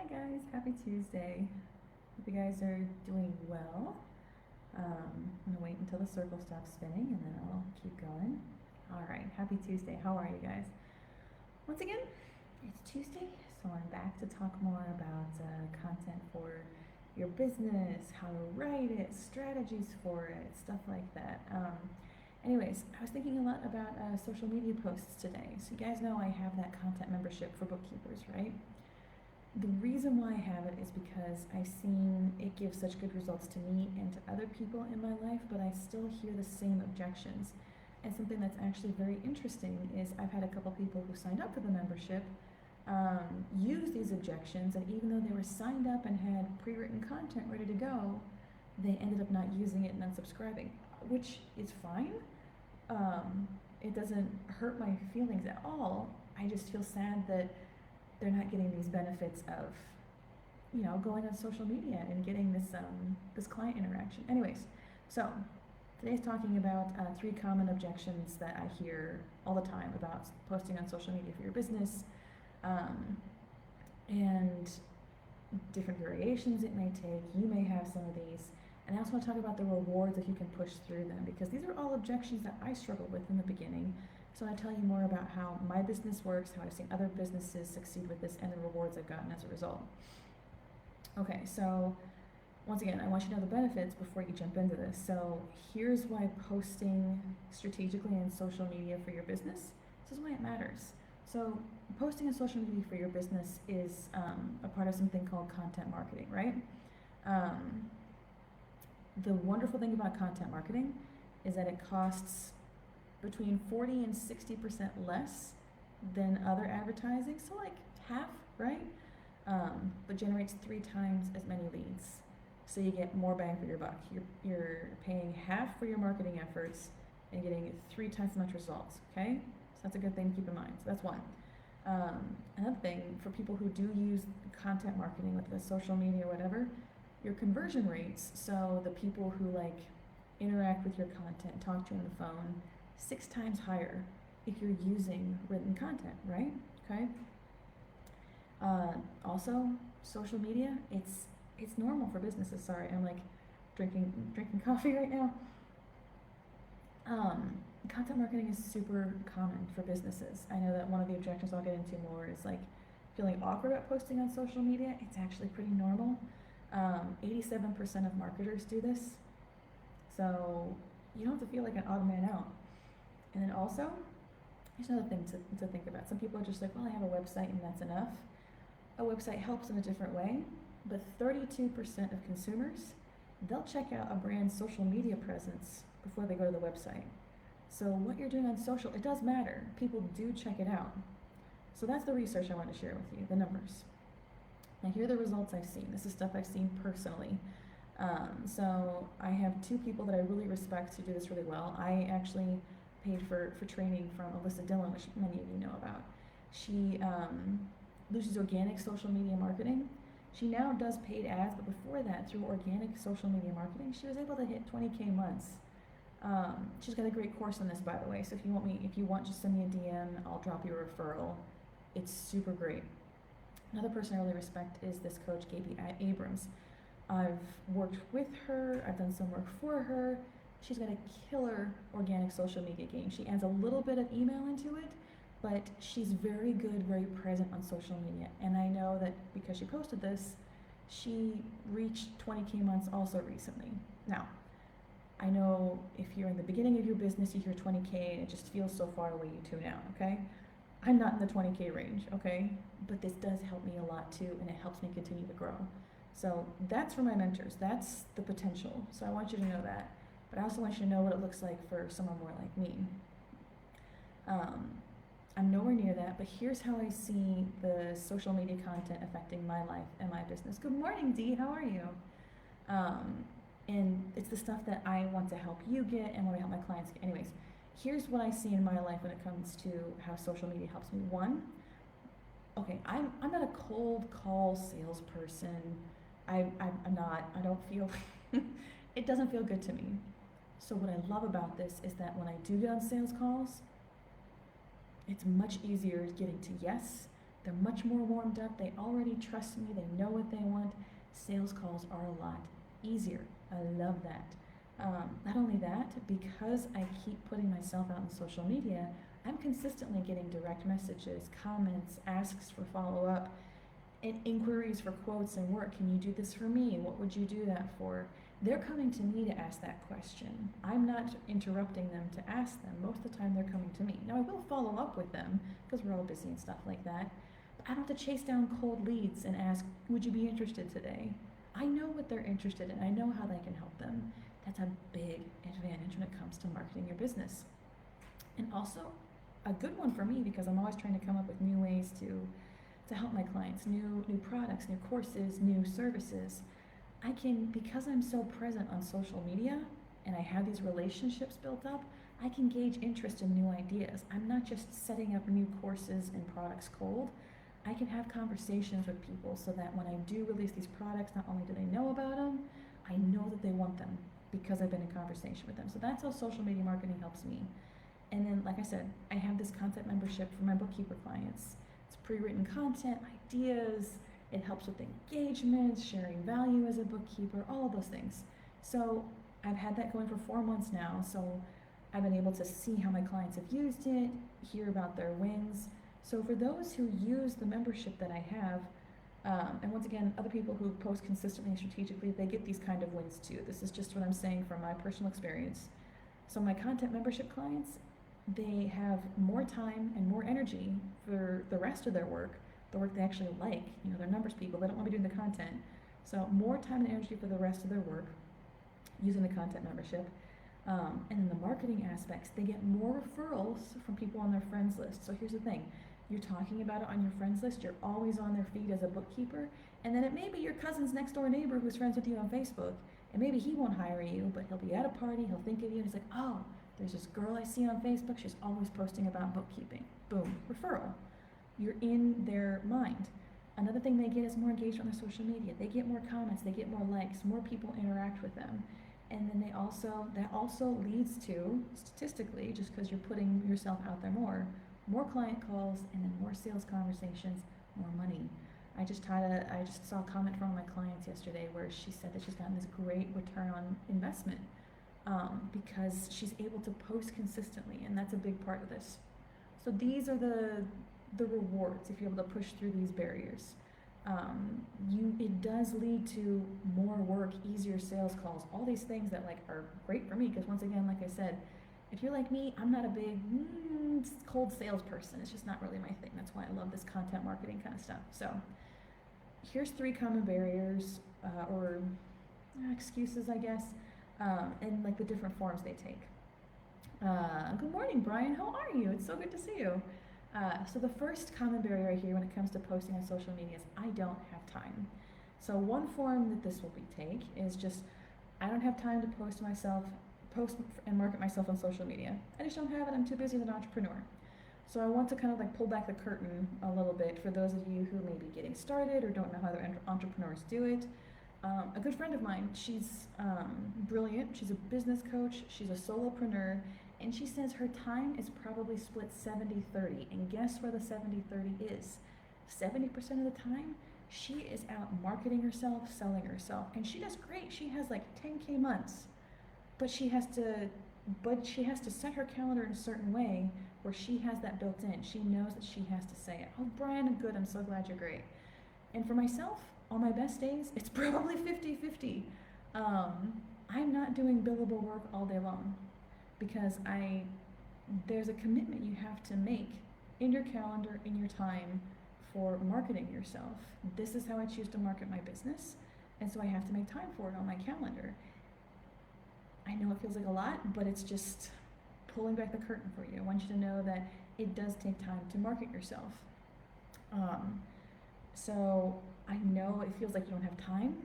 guys, happy Tuesday. Hope you guys are doing well. I'm gonna wait until the circle stops spinning and then I'll keep going. Alright, happy Tuesday. How are you guys? Once again, it's Tuesday, so I'm back to talk more about content for your business, how to write it, strategies for it, stuff like that. Anyways, I was thinking a lot about social media posts today. So you guys know I have that content membership for bookkeepers, right? The reason why I have it is because I've seen it give such good results to me and to other people in my life, but I still hear the same objections. And something that's actually very interesting is I've had a couple people who signed up for the membership use these objections, and even though they were signed up and had pre-written content ready to go, they ended up not using it and unsubscribing, which is fine. It doesn't hurt my feelings at all. I just feel sad that they're not getting these benefits of, going on social media and getting this client interaction. Anyways, so today's talking about 3 common objections that I hear all the time about posting on social media for your business, and different variations it may take. You may have some of these. And I also want to talk about the rewards if you can push through them, because these are all objections that I struggled with in the beginning. So I tell you more about how my business works, how I've seen other businesses succeed with this, and the rewards I've gotten as a result. Okay, so once again, I want you to know the benefits before you jump into this. So here's why posting strategically in social media for your business, this is why it matters. So posting on social media for your business is a part of something called content marketing, right? The wonderful thing about content marketing is that it costs between 40 and 60% less than other advertising, so like half, right? But generates 3 times as many leads. So you get more bang for your buck. You're paying half for your marketing efforts and getting 3 times as much results, okay? So that's a good thing to keep in mind. So that's one. Another thing, for people who do use content marketing with the social media or whatever, your conversion rates, so the people who interact with your content, talk to you on the phone, 6 times higher if you're using written content, right? Okay. Also, social media, it's normal for businesses. Sorry, I'm drinking coffee right now. Content marketing is super common for businesses. I know that one of the objections I'll get into more is feeling awkward about posting on social media. It's actually pretty normal. 87% of marketers do this, so you don't have to feel like an odd man out. And then also, there's another thing to think about. Some people are just well, I have a website and that's enough. A website helps in a different way, but 32% of consumers, they'll check out a brand's social media presence before they go to the website. So what you're doing on social, it does matter. People do check it out. So that's the research I want to share with you, the numbers. Now here are the results I've seen. This is stuff I've seen personally. So I have 2 people that I really respect who do this really well. I actually paid for training from Alyssa Dillon, which many of you know about. She uses organic social media marketing. She now does paid ads, but before that, through organic social media marketing, she was able to hit 20K months. She's got a great course on this, by the way. So if you want, just send me a DM. I'll drop you a referral. It's super great. Another person I really respect is this coach, Gaby Abrams. I've worked with her. I've done some work for her. She's got a killer organic social media game. She adds a little bit of email into it, but she's very good, very present on social media. And I know that because she posted this, she reached 20K months also recently. Now, I know if you're in the beginning of your business, you hear 20K and it just feels so far away, you tune out, okay? I'm not in the 20K range, okay? But this does help me a lot too, and it helps me continue to grow. So that's for my mentors. That's the potential. So I want you to know that. But I also want you to know what it looks like for someone more like me. I'm nowhere near that, but here's how I see the social media content affecting my life and my business. Good morning, Dee. How are you? And it's the stuff that I want to help you get and want to help my clients get. Anyways, here's what I see in my life when it comes to how social media helps me. One, okay, I'm not a cold call salesperson. I'm not. I don't feel, it doesn't feel good to me. So what I love about this is that when I do get on sales calls, it's much easier getting to yes They're much more warmed up. They already trust me. They know what they want. Sales calls are a lot easier. I love that. Not only that, because I keep putting myself out on social media, I'm consistently getting direct messages, comments, asks for follow-up, and inquiries for quotes and work. Can you do this for me? What would you do that for? They're coming to me to ask that question. I'm not interrupting them to ask them. Most of the time they're coming to me. Now I will follow up with them because we're all busy and stuff like that. But I don't have to chase down cold leads and ask, would you be interested today? I know what they're interested in. I know how they can help them. That's a big advantage when it comes to marketing your business. And also a good one for me because I'm always trying to come up with new ways to help my clients, new products, new courses, new services. I can, because I'm so present on social media and I have these relationships built up, I can gauge interest in new ideas. I'm not just setting up new courses and products cold. I can have conversations with people so that when I do release these products, not only do they know about them, I know that they want them because I've been in conversation with them. So that's how social media marketing helps me. And then, like I said, I have this content membership for my bookkeeper clients. It's pre-written content, ideas, it helps with engagement, sharing value as a bookkeeper, all of those things. So I've had that going for 4 months now, so I've been able to see how my clients have used it, hear about their wins. So for those who use the membership that I have, and once again, other people who post consistently and strategically, they get these kind of wins too. This is just what I'm saying from my personal experience. So my content membership clients, they have more time and more energy for the rest of their work, the work they actually like. You know, they're numbers people, they don't want to be doing the content. So more time and energy for the rest of their work using the content membership. And in the marketing aspects, they get more referrals from people on their friends list. So here's the thing. You're talking about it on your friends list, you're always on their feed as a bookkeeper, and then it may be your cousin's next door neighbor who's friends with you on Facebook, and maybe he won't hire you, but he'll be at a party, he'll think of you, and he's like, oh, there's this girl I see on Facebook, she's always posting about bookkeeping. Boom, referral. You're in their mind. Another thing they get is more engagement on their social media. They get more comments, they get more likes, more people interact with them. And then that also leads to, statistically, just because you're putting yourself out there more client calls, and then more sales conversations, more money. I just saw a comment from one of my clients yesterday where she said that she's gotten this great return on investment because she's able to post consistently, and that's a big part of this. So these are the rewards if you're able to push through these barriers. It does lead to more work, easier sales calls, all these things that are great for me because once again, like I said, if you're like me, I'm not a big cold salesperson. It's just not really my thing. That's why I love this content marketing kind of stuff. So here's 3 common barriers or excuses, I guess, and the different forms they take. Good morning, Brian. How are you? It's so good to see you. So the first common barrier I hear when it comes to posting on social media is I don't have time. So one form that this will take is just I don't have time to post and market myself on social media. I just don't have it. I'm too busy as an entrepreneur. So I want to kind of pull back the curtain a little bit for those of you who may be getting started or don't know how other entrepreneurs do it. A good friend of mine, she's brilliant. She's a business coach. She's a solopreneur. And she says her time is probably split 70-30. And guess where the 70-30 is? 70% of the time, she is out marketing herself, selling herself. And she does great. She has 10K months. But she has to set her calendar in a certain way where she has that built in. She knows that she has to say it. Oh, Brian, I'm good. I'm so glad you're great. And for myself, on my best days, it's probably 50-50. I'm not doing billable work all day long because there's a commitment you have to make in your calendar, in your time for marketing yourself. This is how I choose to market my business, and so I have to make time for it on my calendar. I know it feels like a lot, but it's just pulling back the curtain for you. I want you to know that it does take time to market yourself. So I know it feels like you don't have time,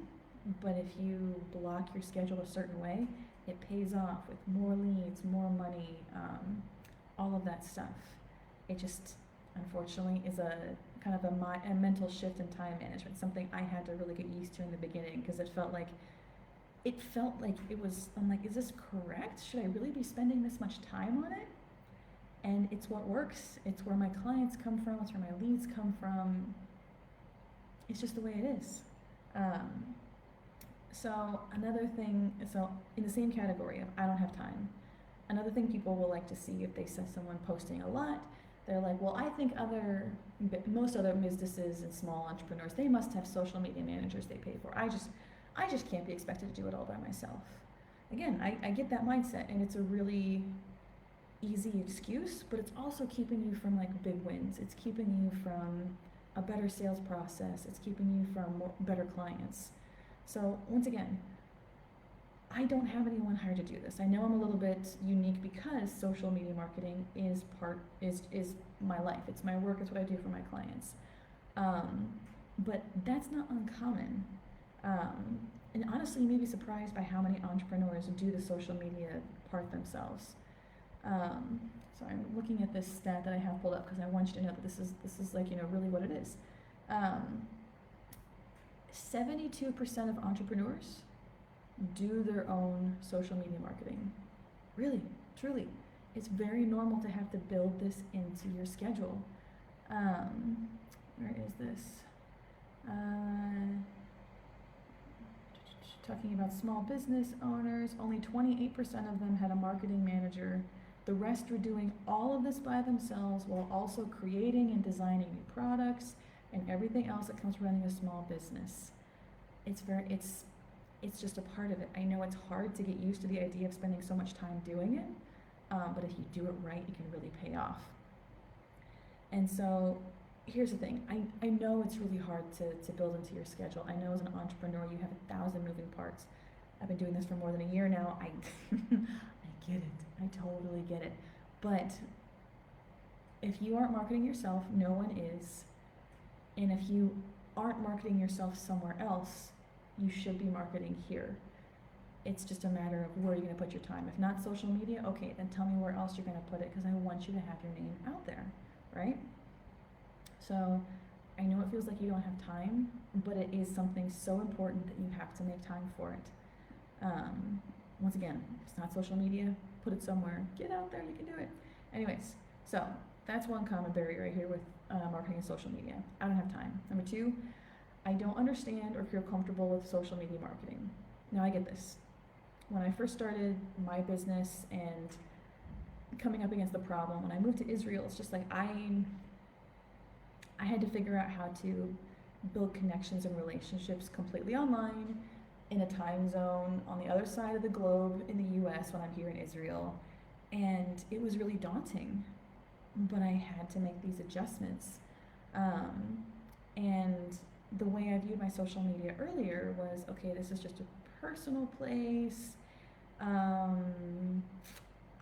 but if you block your schedule a certain way, it pays off with more leads, more money, all of that stuff. It just, unfortunately, is a kind of a mental shift in time management, something I had to really get used to in the beginning because it felt like it was, I'm like, is this correct? Should I really be spending this much time on it? And it's what works. It's where my clients come from. It's where my leads come from. It's just the way it is. So another thing, so in the same category of I don't have time, another thing people will like to see if they see someone posting a lot, they're like, well, I think most other businesses and small entrepreneurs, they must have social media managers they pay for. I just can't be expected to do it all by myself. Again, I get that mindset, and it's a really easy excuse, but it's also keeping you from like big wins. It's keeping you from a better sales process. It's keeping you from better clients. So once again, I don't have anyone hired to do this. I know I'm a little bit unique because social media marketing is my life. It's my work. It's what I do for my clients. But that's not uncommon. And honestly, you may be surprised by how many entrepreneurs do the social media part themselves. So I'm looking at this stat that I have pulled up because I want you to know that this is like, really what it is. 72% of entrepreneurs do their own social media marketing. Really, truly. It's very normal to have to build this into your schedule. Where is this? Talking about small business owners, only 28% of them had a marketing manager. The rest were doing all of this by themselves while also creating and designing new products and everything else that comes from running a small business. It's just a part of it. I know it's hard to get used to the idea of spending so much time doing it, but if you do it right, it can really pay off. And so here's the thing. I know it's really hard to build into your schedule. I know as an entrepreneur you have 1,000 moving parts. I've been doing this for more than a year now. I get it. I totally get it. But if you aren't marketing yourself, no one is. And if you aren't marketing yourself somewhere else, you should be marketing here. It's just a matter of where you're going to put your time. If not social media, okay, then tell me where else you're going to put it, because I want you to have your name out there, right? So I know it feels like you don't have time, but it is something so important that you have to make time for it. Once again, if it's not social media, put it somewhere. Get out there, you can do it. Anyways, so that's one common barrier right here with marketing and social media. I don't have time. Number two, I don't understand or feel comfortable with social media marketing. Now I get this. When I first started my business and coming up against the problem, when I moved to Israel, it's just like I had to figure out how to build connections and relationships completely online in a time zone on the other side of the globe in the US when I'm here in Israel. And it was really daunting, but I had to make these adjustments. And the way I viewed my social media earlier was, okay, this is just a personal place. I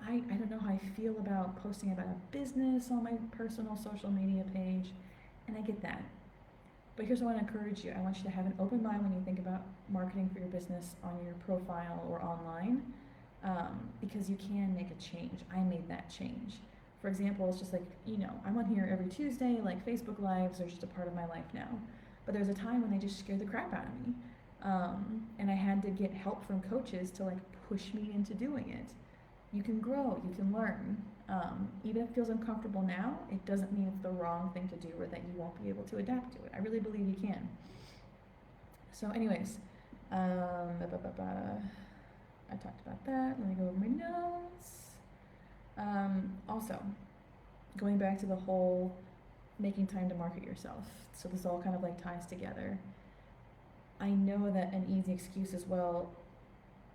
don't know how I feel about posting about a business on my personal social media page, and I get that. But here's what I want to encourage you. I want you to have an open mind when you think about marketing for your business on your profile or online, because you can make a change. I made that change. For example, it's just like, I'm on here every Tuesday, like Facebook Lives are just a part of my life now. But there's a time when they just scared the crap out of me. And I had to get help from coaches to push me into doing it. You can grow, you can learn. Even if it feels uncomfortable now, it doesn't mean it's the wrong thing to do or that you won't be able to adapt to it. I really believe you can. So anyways, I talked about that. Let me go over my notes. Also, going back to the whole making time to market yourself. So this all kind of ties together. I know that an easy excuse is, well,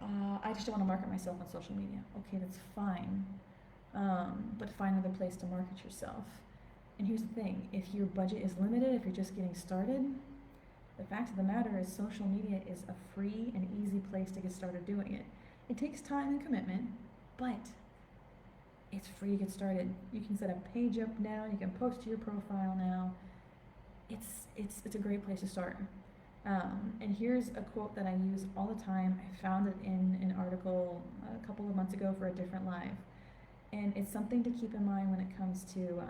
I just don't want to market myself on social media. Okay, that's fine. But find another place to market yourself. And here's the thing, if your budget is limited, if you're just getting started, the fact of the matter is social media is a free and easy place to get started doing it. It takes time and commitment, but it's free to get started. You can set a page up now, you can post to your profile now. It's a great place to start. And here's a quote that I use all the time. I found it in an article a couple of months ago for a different live. And it's something to keep in mind when it comes to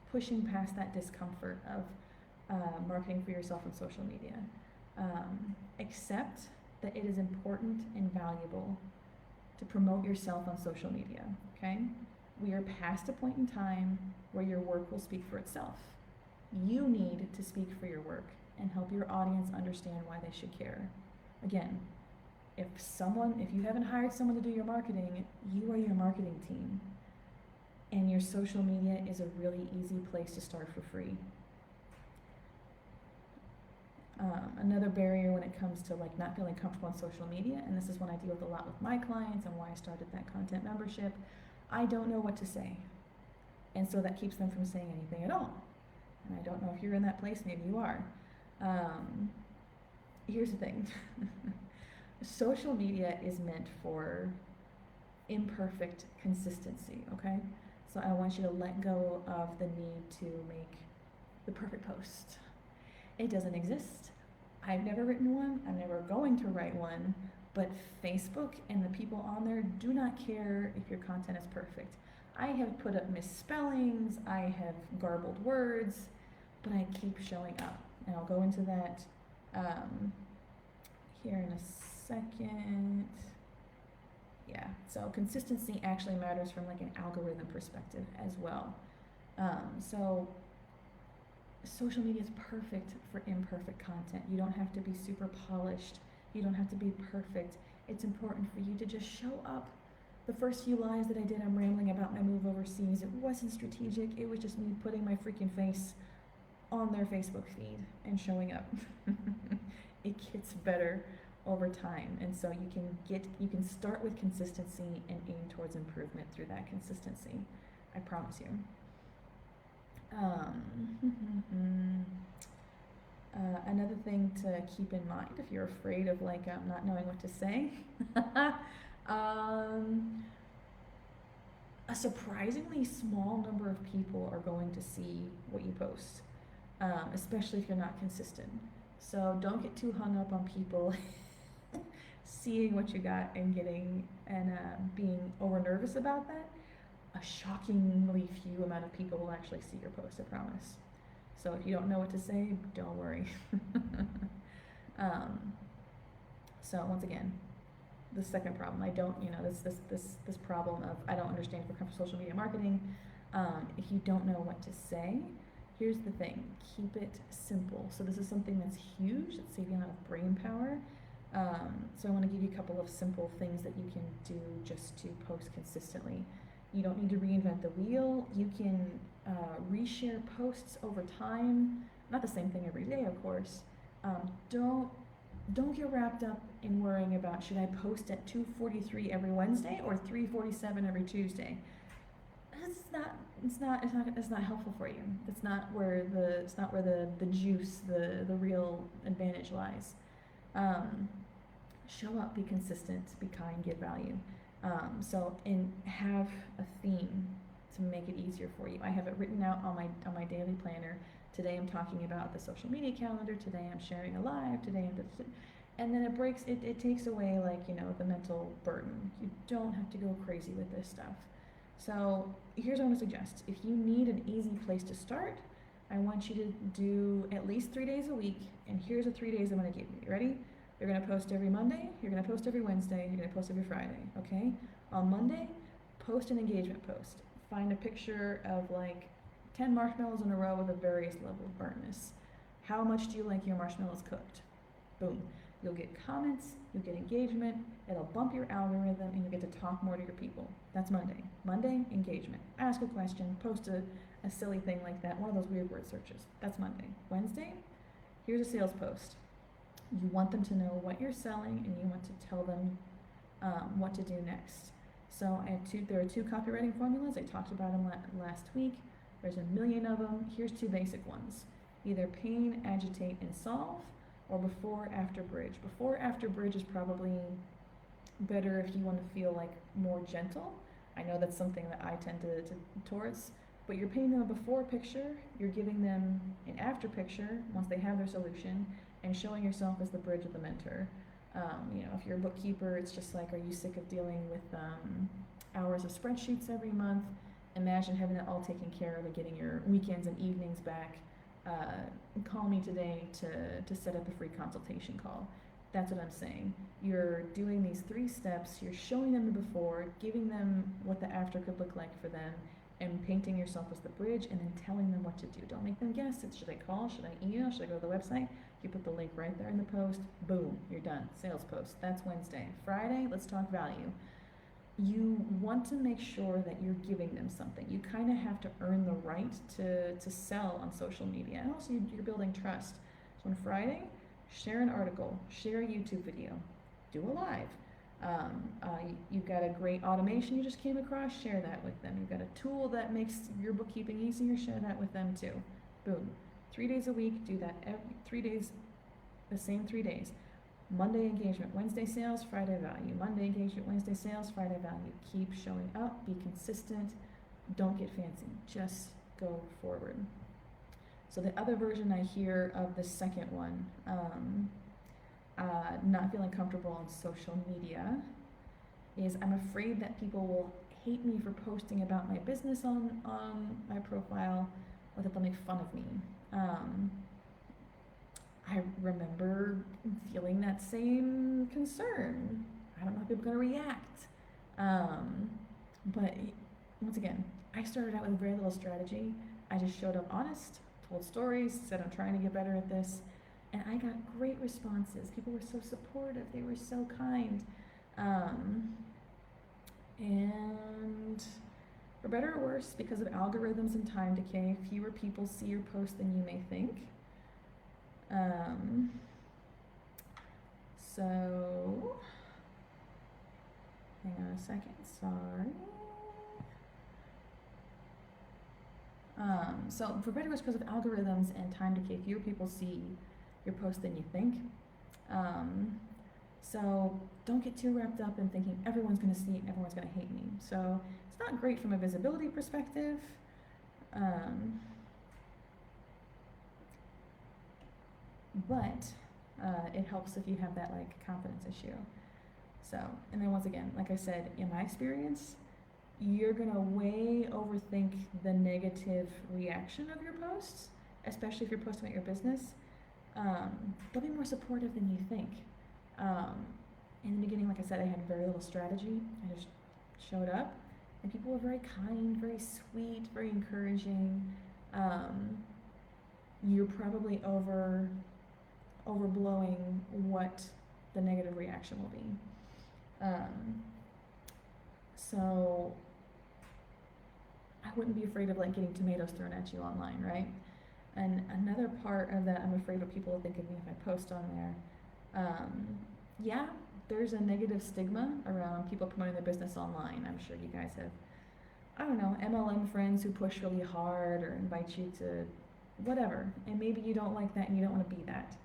pushing past that discomfort of marketing for yourself on social media. Accept that it is important and valuable to promote yourself on social media, okay? We are past a point in time where your work will speak for itself. You need to speak for your work and help your audience understand why they should care. Again, if you haven't hired someone to do your marketing, you are your marketing team. And your social media is a really easy place to start for free. Another barrier when it comes to like not feeling comfortable on social media, and this is one I deal with a lot with my clients and why I started that content membership, I don't know what to say. And so that keeps them from saying anything at all. And I don't know if you're in that place, maybe you are. Here's the thing. Social media is meant for imperfect consistency, okay? So I want you to let go of the need to make the perfect post. It doesn't exist. I've never written one. I'm never going to write one. But Facebook and the people on there do not care if your content is perfect. I have put up misspellings. I have garbled words, but I keep showing up. And I'll go into that here in a second. Yeah, so consistency actually matters from like an algorithm perspective as well. So social media is perfect for imperfect content. You don't have to be super polished. You don't have to be perfect. It's important for you to just show up. The first few lives that I did, I'm rambling about my move overseas. It wasn't strategic. It was just me putting my freaking face on their Facebook feed and showing up. It gets better over time, and so you can start with consistency and aim towards improvement through that consistency. I promise you. Another thing to keep in mind if you're afraid of like not knowing what to say, a surprisingly small number of people are going to see what you post, especially if you're not consistent. So don't get too hung up on people seeing what you got and being over nervous about that. A shockingly few amount of people will actually see your post, I promise. So if you don't know what to say, don't worry. So once again, the second problem, this problem of I don't understand if it comes to social media marketing. If you don't know what to say, here's the thing, keep it simple. So this is something that's huge, that's saving a lot of brain power. So I want to give you a couple of simple things that you can do just to post consistently. You don't need to reinvent the wheel. You can reshare posts over time. Not the same thing every day, of course. Don't get wrapped up in worrying about should I post at 2:43 every Wednesday or 3:47 every Tuesday. It's not helpful for you. It's not where the juice, the real advantage lies. Show up, be consistent, be kind, give value. And have a theme to make it easier for you. I have it written out on my daily planner. Today I'm talking about the social media calendar. Today I'm sharing a live. Today and then it takes away the mental burden. You don't have to go crazy with this stuff. So here's what I'm gonna suggest. If you need an easy place to start, I want you to do at least 3 days a week. And here's the 3 days I'm gonna give you. You ready? You're going to post every Monday, you're going to post every Wednesday, you're going to post every Friday, okay? On Monday, post an engagement post. Find a picture of 10 marshmallows in a row with a various level of burntness. How much do you like your marshmallows cooked? Boom. You'll get comments, you'll get engagement, it'll bump your algorithm, and you'll get to talk more to your people. That's Monday. Monday, engagement. Ask a question, post a silly thing like that, one of those weird word searches. That's Monday. Wednesday, here's a sales post. You want them to know what you're selling, and you want to tell them what to do next. So there are 2 copywriting formulas. I talked about them last week. There's a million of them. Here's 2 basic ones. Either pain, agitate, and solve, or before, after, bridge. Before, after, bridge is probably better if you want to feel more gentle. I know that's something that I tend to towards, but you're painting them a before picture, you're giving them an after picture once they have their solution, and showing yourself as the bridge of the mentor. If you're a bookkeeper, it's just are you sick of dealing with hours of spreadsheets every month? Imagine having that all taken care of and getting your weekends and evenings back. Call me today to set up a free consultation call. That's what I'm saying. You're doing these 3 steps, you're showing them the before, giving them what the after could look like for them, and painting yourself as the bridge, and then telling them what to do. Don't make them guess. It's, should I call? Should I email? Should I go to the website? You put the link right there in the post. Boom, you're done. Sales post. That's Wednesday. Friday, let's talk value. You want to make sure that you're giving them something. You kind of have to earn the right to sell on social media. And also, you're building trust. So on Friday, share an article, share a YouTube video, do a live. You've got a great automation you just came across, share that with them. You've got a tool that makes your bookkeeping easier, share that with them too. Boom. 3 days a week, do that 3 days, the same 3 days. Monday engagement, Wednesday sales, Friday value. Monday engagement, Wednesday sales, Friday value. Keep showing up, be consistent, don't get fancy, just go forward. So the other version I hear of the second one, not feeling comfortable on social media, is I'm afraid that people will hate me for posting about my business on my profile, or that they'll make fun of me. I remember feeling that same concern. I don't know how people are going to react. But once again, I started out with very little strategy. I just showed up honest, told stories, said I'm trying to get better at this, and I got great responses. People were so supportive, they were so kind. And for better or worse, because of algorithms and time decay, fewer people see your post than you may think. So, hang on a second, sorry. So for better or worse, because of algorithms and time decay, fewer people see your post than you think. So don't get too wrapped up in thinking everyone's going to see it, everyone's going to hate me. So it's not great from a visibility perspective. But it helps if you have that like confidence issue. So, and then once again, like I said, in my experience, you're gonna way overthink the negative reaction of your posts, especially if you're posting about your business. They'll be more supportive than you think. In the beginning, like I said, I had very little strategy. I just showed up, and people were very kind, very sweet, very encouraging. You're probably overblowing what the negative reaction will be. So I wouldn't be afraid of like getting tomatoes thrown at you online, right? And another part of that, I'm afraid what people will think of me if I post on there. Yeah, there's a negative stigma around people promoting their business online. I'm sure you guys have, I don't know, MLM friends who push really hard or invite you to whatever. And maybe you don't like that and you don't want to be that.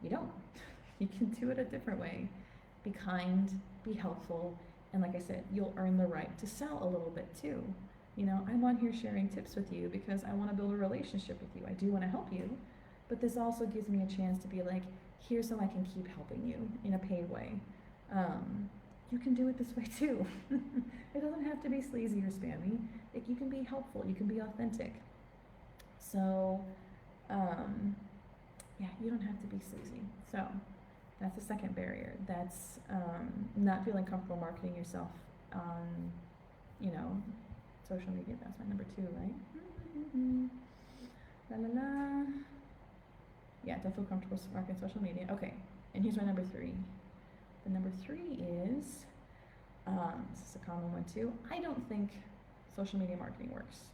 You don't. You can do it a different way. Be kind, be helpful, and like I said, you'll earn the right to sell a little bit too. You know, I'm on here sharing tips with you because I want to build a relationship with you. I do want to help you, but this also gives me a chance to be like, here's how I can keep helping you in a paid way. You can do it this way too. It doesn't have to be sleazy or spammy. You can be helpful, you can be authentic. So, yeah, you don't have to be sleazy. So, that's the second barrier. That's not feeling comfortable marketing yourself on, you know, social media. That's my number 2, right? La la la. Yeah, don't feel comfortable marketing social media. Okay, and here's my number 3. The number 3 is, this is a common one too, I don't think social media marketing works.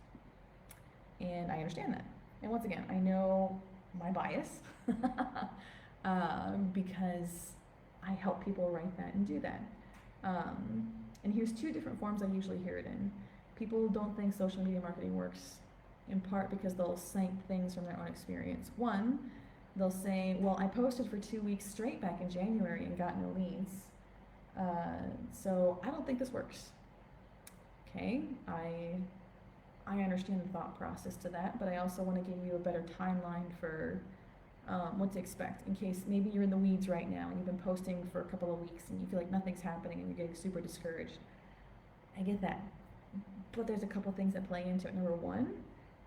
And I understand that. And once again, I know my bias because I help people write that and do that. And here's 2 different forms I usually hear it in. People don't think social media marketing works in part because they'll cite things from their own experience. One, they'll say, well, I posted for 2 weeks straight back in January and got no leads. So I don't think this works. Okay, I understand the thought process to that, but I also want to give you a better timeline for what to expect in case maybe you're in the weeds right now and you've been posting for a couple of weeks and you feel like nothing's happening and you're getting super discouraged. I get that, but there's a couple things that play into it. Number 1,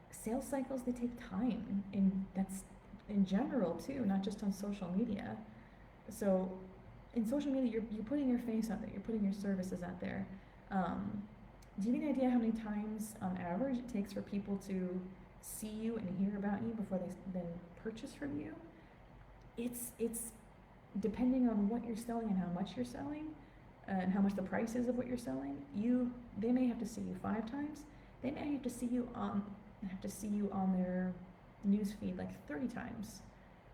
sales cycles, they take time, and that's in general too, not just on social media. So in social media, you're putting your face out there, you're putting your services out there. Do you have any idea how many times on average it takes for people to see you and hear about you before they then purchase from you? It's depending on what you're selling and how much you're selling, and how much the price is of what you're selling. They may have to see you 5 times. They may have to see you on their news feed like 30 times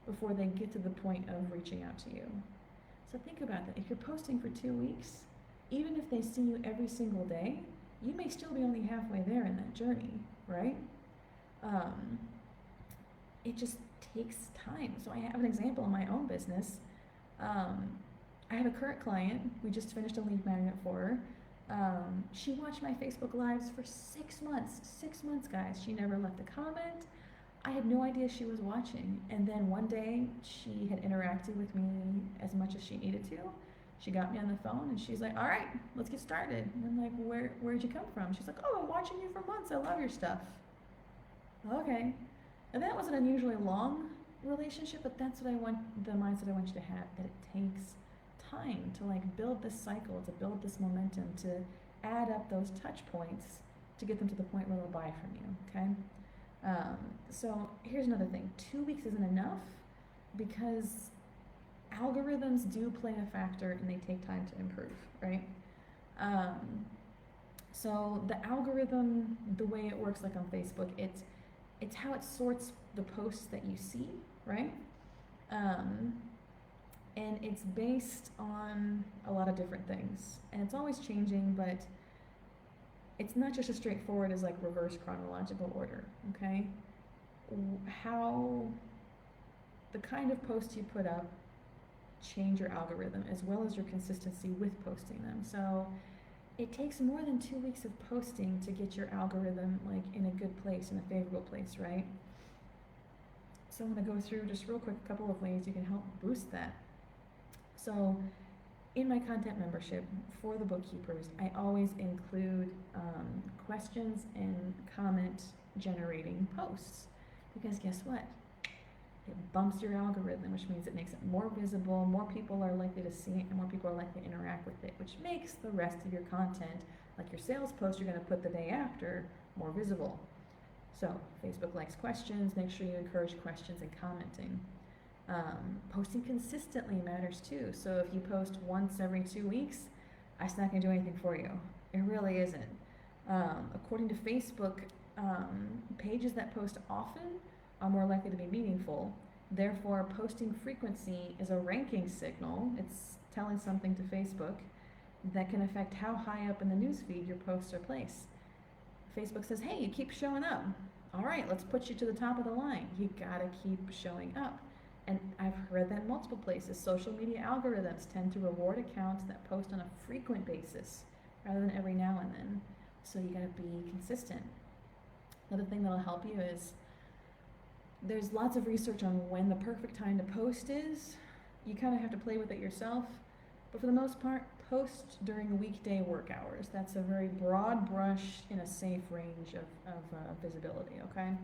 before they get to the point of reaching out to you. So think about that. If you're posting for 2 weeks, even if they see you every single day, you may still be only halfway there in that journey, right? It just takes time. So I have an example in my own business. I have a current client. We just finished a lead magnet for her. She watched my Facebook Lives for 6 months. 6 months, guys. She never left a comment. I had no idea she was watching. And then one day, she had interacted with me as much as she needed to. She got me on the phone and she's like, all right, let's get started. And I'm like, where'd you come from? She's like, oh, I'm watching you for months. I love your stuff. Okay. And that was an unusually long relationship, but that's what the mindset I want you to have, that it takes time to like build this cycle, to build this momentum, to add up those touch points to get them to the point where they'll buy from you, okay? So here's another thing. 2 weeks isn't enough because algorithms do play a factor and they take time to improve, right? So the algorithm, the way it works like on Facebook, it's how it sorts the posts that you see, right? And it's based on a lot of different things. And it's always changing, but it's not just as straightforward as like reverse chronological order, okay? How the kind of posts you put up change your algorithm as well as your consistency with posting them. So it takes more than 2 weeks of posting to get your algorithm like in a good place, in a favorable place, right? So I'm gonna go through just real quick a couple of ways you can help boost that. So in my content membership for the bookkeepers, I always include questions and comment generating posts, because guess what? It bumps your algorithm, which means it makes it more visible, more people are likely to see it, and more people are likely to interact with it, which makes the rest of your content, like your sales post you're going to put the day after, more visible. So Facebook likes questions. Make sure you encourage questions and commenting. Posting consistently matters too. So if you post once every 2 weeks, that's not going to do anything for you. It really isn't. According to Facebook, pages that post often are more likely to be meaningful. Therefore, posting frequency is a ranking signal. It's telling something to Facebook that can affect how high up in the newsfeed your posts are placed. Facebook says, hey, you keep showing up. All right, let's put you to the top of the line. You gotta keep showing up. And I've heard that in multiple places. Social media algorithms tend to reward accounts that post on a frequent basis rather than every now and then. So you gotta be consistent. Another thing that'll help you is there's lots of research on when the perfect time to post is. You kind of have to play with it yourself. But for the most part, post during weekday work hours. That's a very broad brush in a safe range of visibility, okay?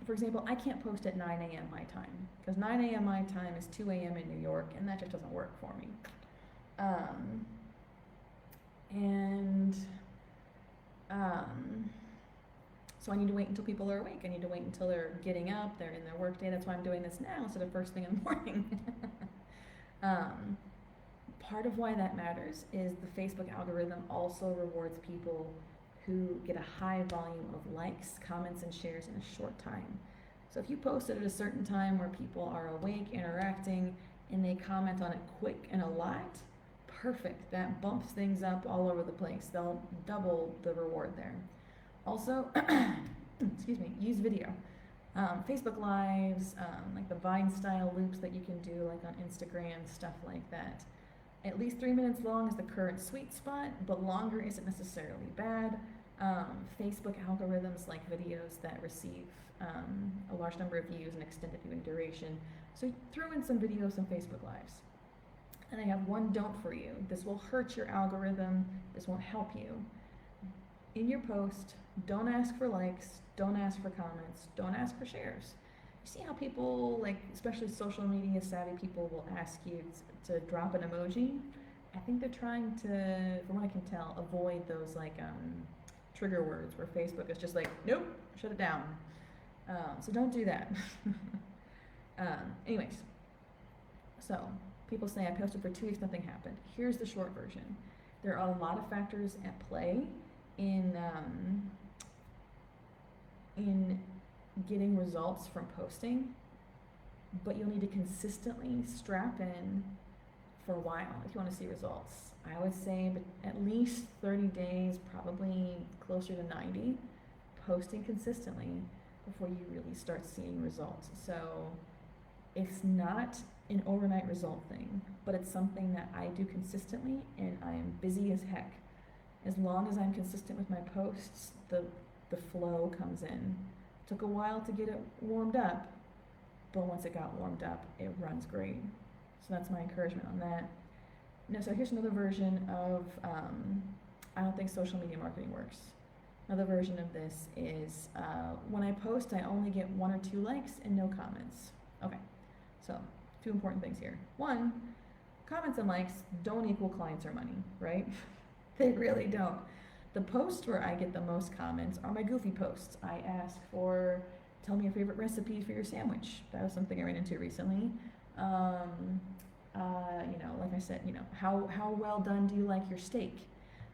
For example, I can't post at 9 a.m. my time, because 9 a.m. my time is 2 a.m. in New York, and that just doesn't work for me. So I need to wait until people are awake. I need to wait until they're getting up, they're in their work day. That's why I'm doing this now instead of first thing in the morning. Part of why that matters is the Facebook algorithm also rewards people who get a high volume of likes, comments, and shares in a short time. So if you post it at a certain time where people are awake, interacting, and they comment on it quick and a lot, perfect. That bumps things up all over the place. They'll double the reward there. Also, excuse me, use video. Facebook Lives, like the Vine style loops that you can do like on Instagram, stuff like that. At least 3 minutes long is the current sweet spot, but longer isn't necessarily bad. Facebook algorithms like videos that receive a large number of views and extended viewing duration. So throw in some videos on Facebook Lives. And I have one don't for you. This will hurt your algorithm. This won't help you. In your post, don't ask for likes, don't ask for comments, don't ask for shares. You see how people, like, especially social media savvy people, will ask you to drop an emoji? I think they're trying to, from what I can tell, avoid those, like, trigger words where Facebook is just like, nope, shut it down. So don't do that. Anyways, so people say I posted for 2 weeks, nothing happened. Here's the short version. There are a lot of factors at play in getting results from posting, but you'll need to consistently strap in for a while if you want to see results. I would say at least 30 days, probably closer to 90, posting consistently before you really start seeing results. So it's not an overnight result thing, but it's something that I do consistently, and I am busy as heck. As long as I'm consistent with my posts, the flow comes in. Took a while to get it warmed up, but once it got warmed up, it runs great. So that's my encouragement on that. No, so here's another version of I don't think social media marketing works. Another version of this is when I post, I only get 1 or 2 likes and no comments. Okay, so 2 important things here. 1, comments and likes don't equal clients or money, right? They really don't. The posts where I get the most comments are my goofy posts. I ask for, tell me your favorite recipe for your sandwich. That was something I ran into recently. Like I said, how well done do you like your steak?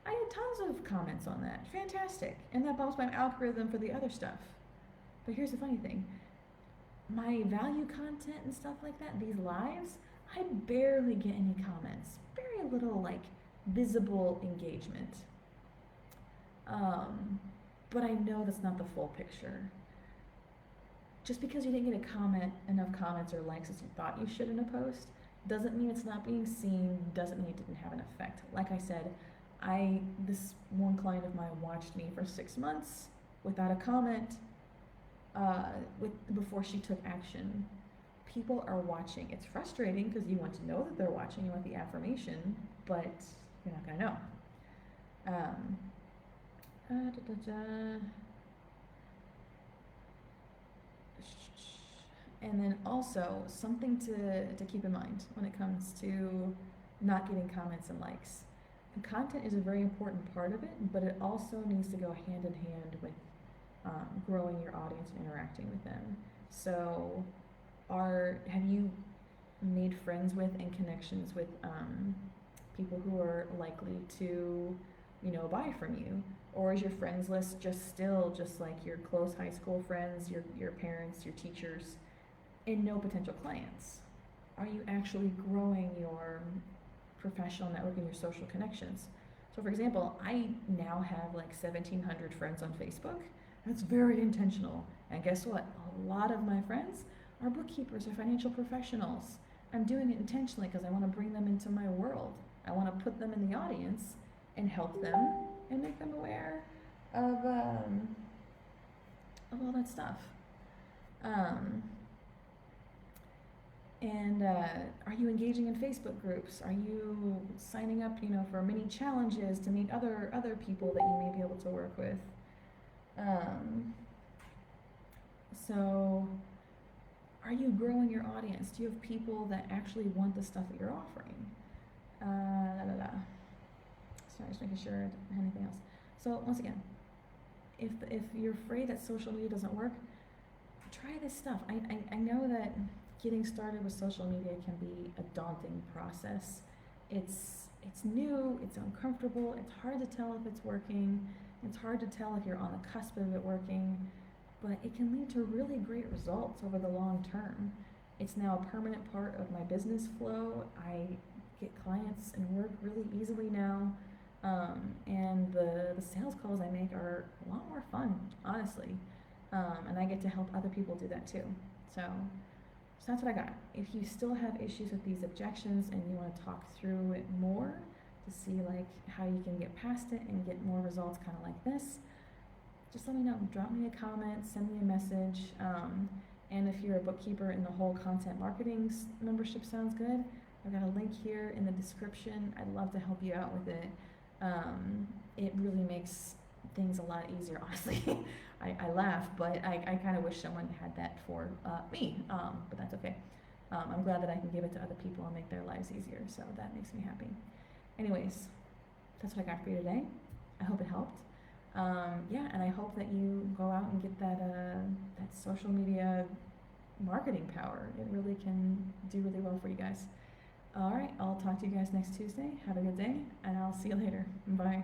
I had tons of comments on that. Fantastic. And that bumps my algorithm for the other stuff. But here's the funny thing. My value content and stuff like that, these lives, I barely get any comments. Very little, like, visible engagement. But I know that's not the full picture. Just because you didn't get enough comments or likes as you thought you should in a post, doesn't mean it's not being seen, doesn't mean it didn't have an effect. Like I said, this one client of mine watched me for 6 months without a comment before she took action. People are watching. It's frustrating because you want to know that they're watching, you want the affirmation, but you're not going to know. And then also, something to keep in mind when it comes to not getting comments and likes. The content is a very important part of it, but it also needs to go hand in hand with growing your audience and interacting with them. So have you made friends with and connections with people who are likely to, buy from you? Or is your friends list just like your close high school friends, your parents, your teachers, and no potential clients? Are you actually growing your professional network and your social connections? So for example, I now have like 1,700 friends on Facebook. That's very intentional. And guess what? A lot of my friends are bookkeepers or financial professionals. I'm doing it intentionally because I want to bring them into my world. I want to put them in the audience and help them and make them aware of all that stuff. Are you engaging in Facebook groups? Are you signing up, for mini challenges to meet other people that you may be able to work with? So are you growing your audience? Do you have people that actually want the stuff that you're offering? Sorry, just making sure I don't have anything else. So once again, if you're afraid that social media doesn't work, try this stuff. I know that getting started with social media can be a daunting process. It's new, it's uncomfortable, it's hard to tell if it's working, it's hard to tell if you're on the cusp of it working, but it can lead to really great results over the long term. It's now a permanent part of my business flow. I get clients and work really easily now, and the sales calls I make are a lot more fun, honestly, and I get to help other people do that too. So that's what I got. If you still have issues with these objections and you want to talk through it more to see like how you can get past it and get more results kind of like this, just let me know. Drop me a comment, send me a message, and if you're a bookkeeper and the whole content marketing membership sounds good, I've got a link here in the description. I'd love to help you out with it. It really makes things a lot easier, honestly. I laugh, but I kind of wish someone had that for me, but that's okay. I'm glad that I can give it to other people and make their lives easier, so that makes me happy. Anyways, that's what I got for you today. I hope it helped. Yeah, and I hope that you go out and get that social media marketing power. It really can do really well for you guys. All right, I'll talk to you guys next Tuesday. Have a good day, and I'll see you later. Bye.